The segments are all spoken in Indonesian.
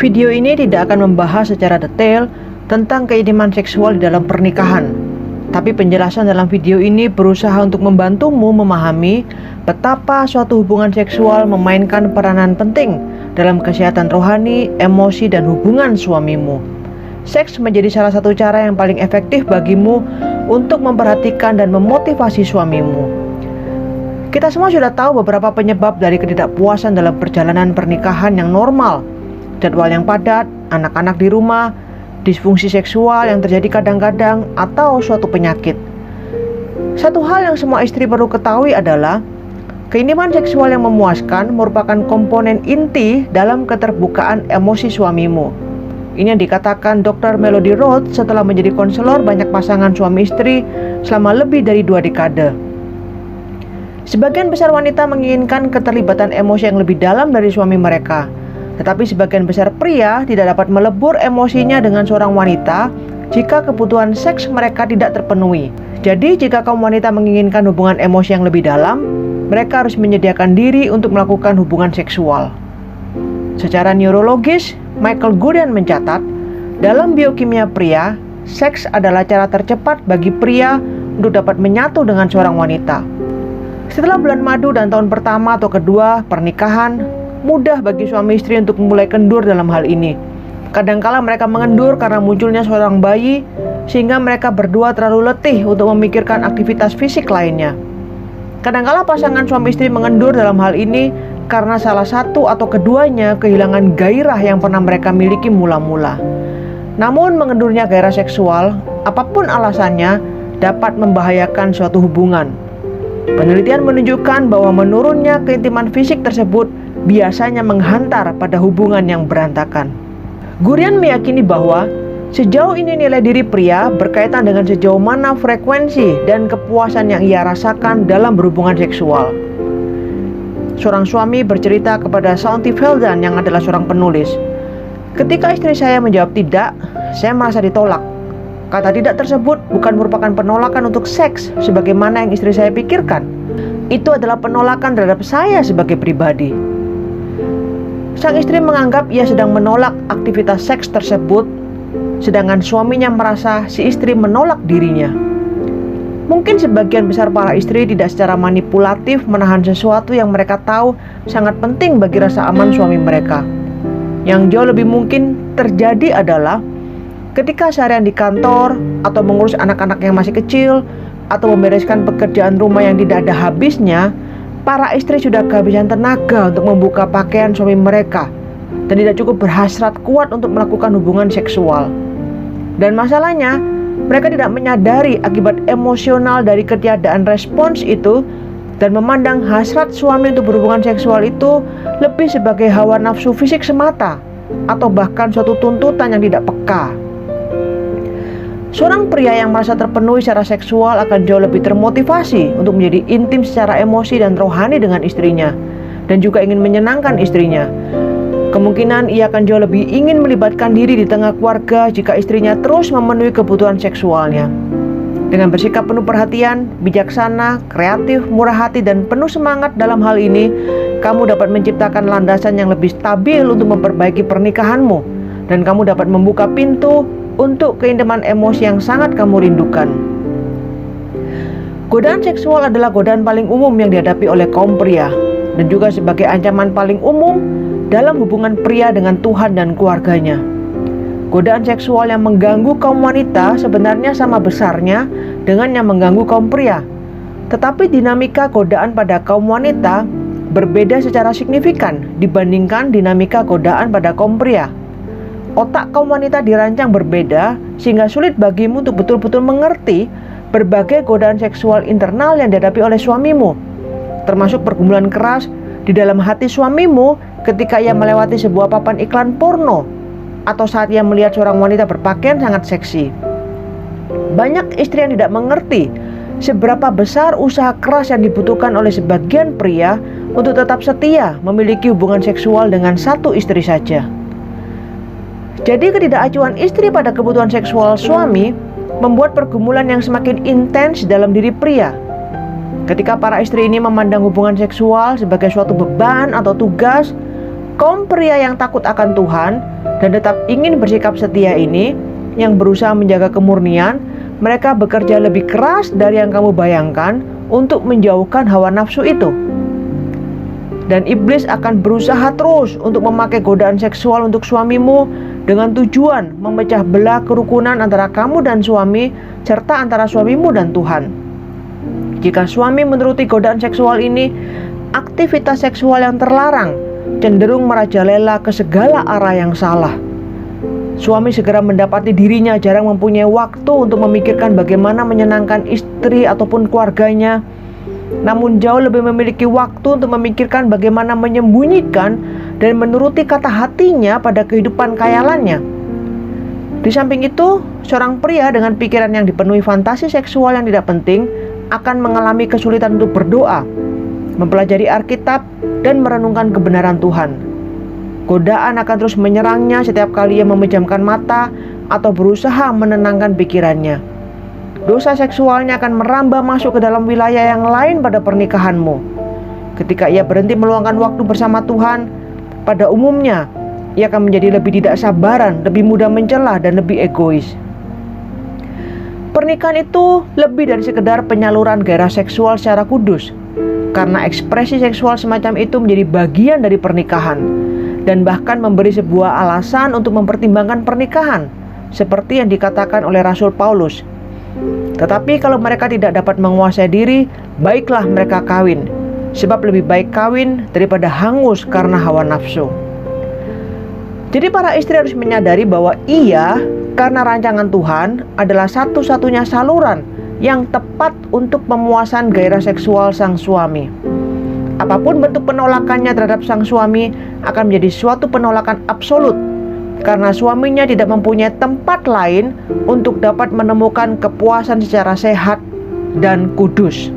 Video ini tidak akan membahas secara detail tentang keintiman seksual di dalam pernikahan. Tapi penjelasan dalam video ini berusaha untuk membantumu memahami betapa suatu hubungan seksual memainkan peranan penting dalam kesehatan rohani, emosi, dan hubungan suamimu. Seks menjadi salah satu cara yang paling efektif bagimu untuk memperhatikan dan memotivasi suamimu. Kita semua sudah tahu beberapa penyebab dari ketidakpuasan dalam perjalanan pernikahan yang normal. Jadwal yang padat, anak-anak di rumah, disfungsi seksual yang terjadi kadang-kadang, atau suatu penyakit. Satu hal yang semua istri perlu ketahui adalah keintiman seksual yang memuaskan merupakan komponen inti dalam keterbukaan emosi suamimu. Ini yang dikatakan Dr. Melody Rhodes setelah menjadi konselor banyak pasangan suami istri selama lebih dari 2 dekade. Sebagian besar wanita menginginkan keterlibatan emosi yang lebih dalam dari suami mereka. Tetapi sebagian besar pria tidak dapat melebur emosinya dengan seorang wanita jika kebutuhan seks mereka tidak terpenuhi. Jadi jika kaum wanita menginginkan hubungan emosi yang lebih dalam, mereka harus menyediakan diri untuk melakukan hubungan seksual. Secara neurologis, Michael Gurian mencatat, dalam biokimia pria, seks adalah cara tercepat bagi pria untuk dapat menyatu dengan seorang wanita. Setelah bulan madu dan tahun pertama atau kedua pernikahan, mudah bagi suami istri untuk mulai kendur dalam hal ini. Kadangkala mereka mengendur karena munculnya seorang bayi, sehingga mereka berdua terlalu letih untuk memikirkan aktivitas fisik lainnya. Kadangkala pasangan suami istri mengendur dalam hal ini karena salah satu atau keduanya kehilangan gairah yang pernah mereka miliki mula-mula. Namun mengendurnya gairah seksual, apapun alasannya, dapat membahayakan suatu hubungan. Penelitian menunjukkan bahwa menurunnya keintiman fisik tersebut biasanya menghantar pada hubungan yang berantakan. Gurian meyakini bahwa sejauh ini nilai diri pria berkaitan dengan sejauh mana frekuensi dan kepuasan yang ia rasakan dalam berhubungan seksual. Seorang suami bercerita kepada Shaunti Feldhahn yang adalah seorang penulis, "Ketika istri saya menjawab tidak, saya merasa ditolak. Kata tidak tersebut bukan merupakan penolakan untuk seks sebagaimana yang istri saya pikirkan. Itu adalah penolakan terhadap saya sebagai pribadi." Sang istri menganggap ia sedang menolak aktivitas seks tersebut, sedangkan suaminya merasa si istri menolak dirinya. Mungkin sebagian besar para istri tidak secara manipulatif menahan sesuatu yang mereka tahu sangat penting bagi rasa aman suami mereka. Yang jauh lebih mungkin terjadi adalah ketika seharian di kantor, atau mengurus anak-anak yang masih kecil, atau membereskan pekerjaan rumah yang tidak ada habisnya, para istri sudah kehabisan tenaga untuk membuka pakaian suami mereka dan tidak cukup berhasrat kuat untuk melakukan hubungan seksual. Dan masalahnya, mereka tidak menyadari akibat emosional dari ketiadaan respons itu dan memandang hasrat suami untuk berhubungan seksual itu lebih sebagai hawa nafsu fisik semata atau bahkan suatu tuntutan yang tidak peka. Seorang pria yang merasa terpenuhi secara seksual akan jauh lebih termotivasi untuk menjadi intim secara emosi dan rohani dengan istrinya, dan juga ingin menyenangkan istrinya. Kemungkinan ia akan jauh lebih ingin melibatkan diri di tengah keluarga jika istrinya terus memenuhi kebutuhan seksualnya. Dengan bersikap penuh perhatian, bijaksana, kreatif, murah hati, dan penuh semangat dalam hal ini, kamu dapat menciptakan landasan yang lebih stabil untuk memperbaiki pernikahanmu, dan kamu dapat membuka pintu untuk keintiman emosi yang sangat kamu rindukan. Godaan seksual adalah godaan paling umum yang dihadapi oleh kaum pria, dan juga sebagai ancaman paling umum dalam hubungan pria dengan Tuhan dan keluarganya. Godaan seksual yang mengganggu kaum wanita sebenarnya sama besarnya dengan yang mengganggu kaum pria. Tetapi dinamika godaan pada kaum wanita berbeda secara signifikan dibandingkan dinamika godaan pada kaum pria. Otak kaum wanita dirancang berbeda sehingga sulit bagimu untuk betul-betul mengerti berbagai godaan seksual internal yang dihadapi oleh suamimu, termasuk pergumulan keras di dalam hati suamimu ketika ia melewati sebuah papan iklan porno atau saat ia melihat seorang wanita berpakaian sangat seksi. Banyak istri yang tidak mengerti seberapa besar usaha keras yang dibutuhkan oleh sebagian pria untuk tetap setia memiliki hubungan seksual dengan satu istri saja. Jadi ketidakacuan istri pada kebutuhan seksual suami membuat pergumulan yang semakin intens dalam diri pria. Ketika para istri ini memandang hubungan seksual sebagai suatu beban atau tugas, Kaum pria yang takut akan Tuhan dan tetap ingin bersikap setia ini, yang berusaha menjaga kemurnian, mereka bekerja lebih keras dari yang kamu bayangkan untuk menjauhkan hawa nafsu itu. Dan iblis akan berusaha terus untuk memakai godaan seksual untuk suamimu dengan tujuan memecah belah kerukunan antara kamu dan suami, serta antara suamimu dan Tuhan. Jika suami menuruti godaan seksual ini, aktivitas seksual yang terlarang cenderung merajalela ke segala arah yang salah. Suami segera mendapati dirinya jarang mempunyai waktu untuk memikirkan bagaimana menyenangkan istri ataupun keluarganya, namun jauh lebih memiliki waktu untuk memikirkan bagaimana menyembunyikan dan menuruti kata hatinya pada kehidupan khayalannya. Di samping itu, seorang pria dengan pikiran yang dipenuhi fantasi seksual yang tidak penting akan mengalami kesulitan untuk berdoa, mempelajari Alkitab, dan merenungkan kebenaran Tuhan. Godaan akan terus menyerangnya setiap kali ia memejamkan mata atau berusaha menenangkan pikirannya. Dosa seksualnya akan merambah masuk ke dalam wilayah yang lain pada pernikahanmu. Ketika ia berhenti meluangkan waktu bersama Tuhan, pada umumnya ia akan menjadi lebih tidak sabaran, lebih mudah mencela, dan lebih egois. Pernikahan itu lebih dari sekedar penyaluran gairah seksual secara kudus, karena ekspresi seksual semacam itu menjadi bagian dari pernikahan, dan bahkan memberi sebuah alasan untuk mempertimbangkan pernikahan, seperti yang dikatakan oleh Rasul Paulus. Tetapi kalau mereka tidak dapat menguasai diri, baiklah mereka kawin, sebab lebih baik kawin daripada hangus karena hawa nafsu. Jadi para istri harus menyadari bahwa ia, karena rancangan Tuhan, adalah satu-satunya saluran yang tepat untuk pemuasan gairah seksual sang suami. Apapun bentuk penolakannya terhadap sang suami akan menjadi suatu penolakan absolut, karena suaminya tidak mempunyai tempat lain untuk dapat menemukan kepuasan secara sehat dan kudus.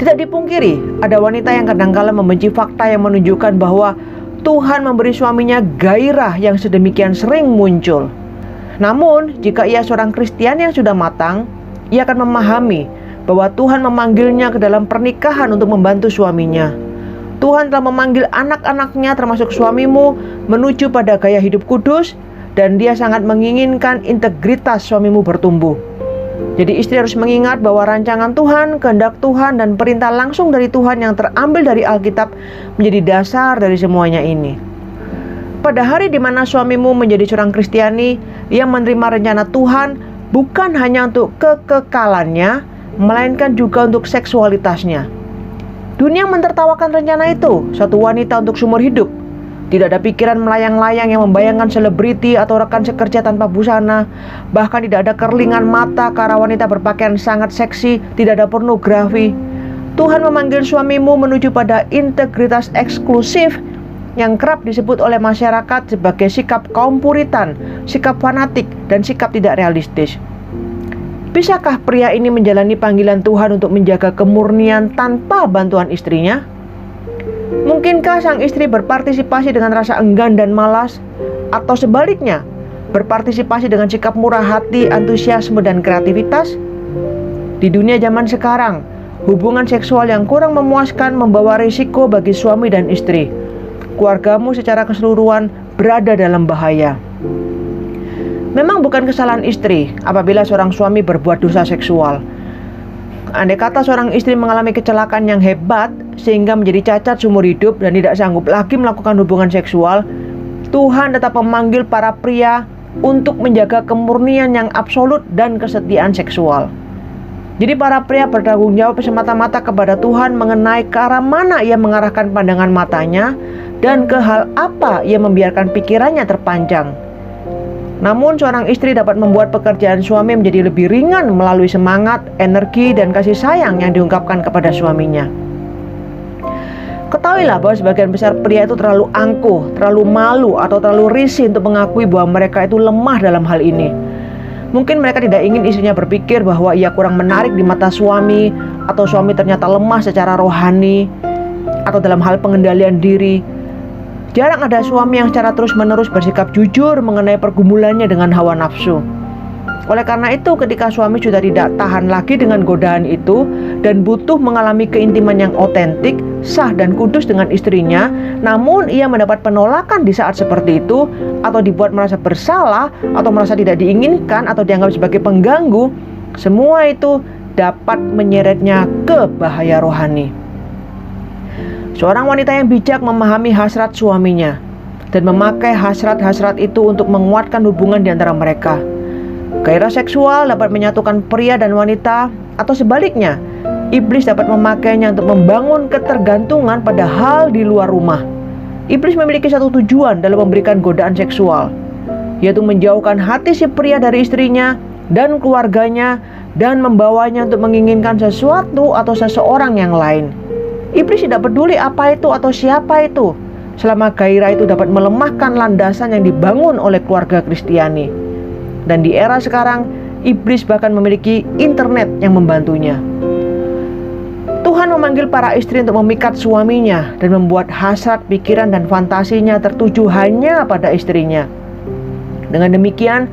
Tidak dipungkiri, ada wanita yang kadangkala membenci fakta yang menunjukkan bahwa Tuhan memberi suaminya gairah yang sedemikian sering muncul. Namun, jika ia seorang Kristen yang sudah matang, ia akan memahami bahwa Tuhan memanggilnya ke dalam pernikahan untuk membantu suaminya. Tuhan telah memanggil anak-anaknya termasuk suamimu menuju pada gaya hidup kudus, dan dia sangat menginginkan integritas suamimu bertumbuh. Jadi istri harus mengingat bahwa rancangan Tuhan, kehendak Tuhan, dan perintah langsung dari Tuhan yang terambil dari Alkitab menjadi dasar dari semuanya ini. Pada hari di mana suamimu menjadi seorang Kristiani yang menerima rencana Tuhan bukan hanya untuk kekekalannya, melainkan juga untuk seksualitasnya. Dunia mentertawakan rencana itu, satu wanita untuk seumur hidup. Tidak ada pikiran melayang-layang yang membayangkan selebriti atau rekan sekerja tanpa busana. Bahkan tidak ada kerlingan mata ke arah wanita berpakaian sangat seksi, tidak ada pornografi. Tuhan memanggil suamimu menuju pada integritas eksklusif yang kerap disebut oleh masyarakat sebagai sikap kaum Puritan, sikap fanatik, dan sikap tidak realistis. Bisakah pria ini menjalani panggilan Tuhan untuk menjaga kemurnian tanpa bantuan istrinya? Mungkinkah sang istri berpartisipasi dengan rasa enggan dan malas? Atau sebaliknya, berpartisipasi dengan sikap murah hati, antusiasme, dan kreativitas? Di dunia zaman sekarang, hubungan seksual yang kurang memuaskan membawa risiko bagi suami dan istri. Keluargamu secara keseluruhan berada dalam bahaya. Memang bukan kesalahan istri apabila seorang suami berbuat dosa seksual. Andai kata seorang istri mengalami kecelakaan yang hebat sehingga menjadi cacat seumur hidup dan tidak sanggup lagi melakukan hubungan seksual, Tuhan tetap memanggil para pria untuk menjaga kemurnian yang absolut dan kesetiaan seksual. Jadi para pria bertanggung jawab semata-mata kepada Tuhan mengenai ke arah mana ia mengarahkan pandangan matanya dan ke hal apa ia membiarkan pikirannya terpanjang. Namun seorang istri dapat membuat pekerjaan suami menjadi lebih ringan melalui semangat, energi, dan kasih sayang yang diungkapkan kepada suaminya. Ketahuilah bahwa sebagian besar pria itu terlalu angkuh, terlalu malu, atau terlalu risih untuk mengakui bahwa mereka itu lemah dalam hal ini. Mungkin mereka tidak ingin istrinya berpikir bahwa ia kurang menarik di mata suami, atau suami ternyata lemah secara rohani, atau dalam hal pengendalian diri. Jarang ada suami yang secara terus-menerus bersikap jujur mengenai pergumulannya dengan hawa nafsu. Oleh karena itu, ketika suami sudah tidak tahan lagi dengan godaan itu dan butuh mengalami keintiman yang otentik, sah dan kudus dengan istrinya, namun ia mendapat penolakan di saat seperti itu, atau dibuat merasa bersalah, atau merasa tidak diinginkan, atau dianggap sebagai pengganggu, semua itu dapat menyeretnya ke bahaya rohani. Seorang wanita yang bijak memahami hasrat suaminya dan memakai hasrat-hasrat itu untuk menguatkan hubungan di antara mereka. Gairah seksual dapat menyatukan pria dan wanita, atau sebaliknya, iblis dapat memakainya untuk membangun ketergantungan pada hal di luar rumah. Iblis memiliki satu tujuan dalam memberikan godaan seksual, yaitu menjauhkan hati si pria dari istrinya dan keluarganya dan membawanya untuk menginginkan sesuatu atau seseorang yang lain. Iblis tidak peduli apa itu atau siapa itu, selama gairah itu dapat melemahkan landasan yang dibangun oleh keluarga Kristiani. Dan di era sekarang, iblis bahkan memiliki internet yang membantunya. Tuhan memanggil para istri untuk memikat suaminya dan membuat hasrat, pikiran, dan fantasinya tertuju hanya pada istrinya. Dengan demikian,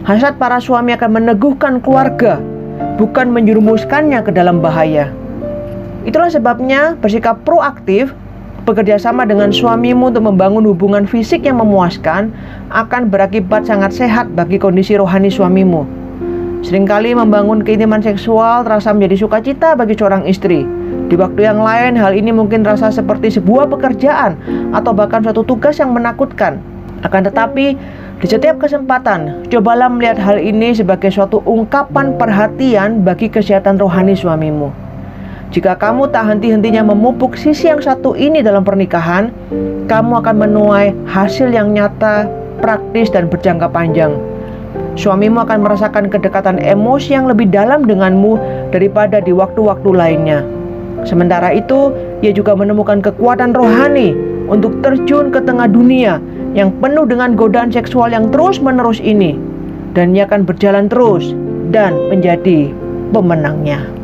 hasrat para suami akan meneguhkan keluarga, bukan menjerumuskannya ke dalam bahaya. Itulah sebabnya bersikap proaktif, bekerja sama dengan suamimu untuk membangun hubungan fisik yang memuaskan akan berakibat sangat sehat bagi kondisi rohani suamimu. Seringkali membangun keintiman seksual terasa menjadi sukacita bagi seorang istri. Di waktu yang lain, hal ini mungkin terasa seperti sebuah pekerjaan atau bahkan suatu tugas yang menakutkan. Akan tetapi, di setiap kesempatan, cobalah melihat hal ini sebagai suatu ungkapan perhatian bagi kesehatan rohani suamimu. Jika kamu tak henti-hentinya memupuk sisi yang satu ini dalam pernikahan, kamu akan menuai hasil yang nyata, praktis, dan berjangka panjang. Suamimu akan merasakan kedekatan emosi yang lebih dalam denganmu daripada di waktu-waktu lainnya. Sementara itu, ia juga menemukan kekuatan rohani untuk terjun ke tengah dunia yang penuh dengan godaan seksual yang terus-menerus ini. Dan ia akan berjalan terus dan menjadi pemenangnya.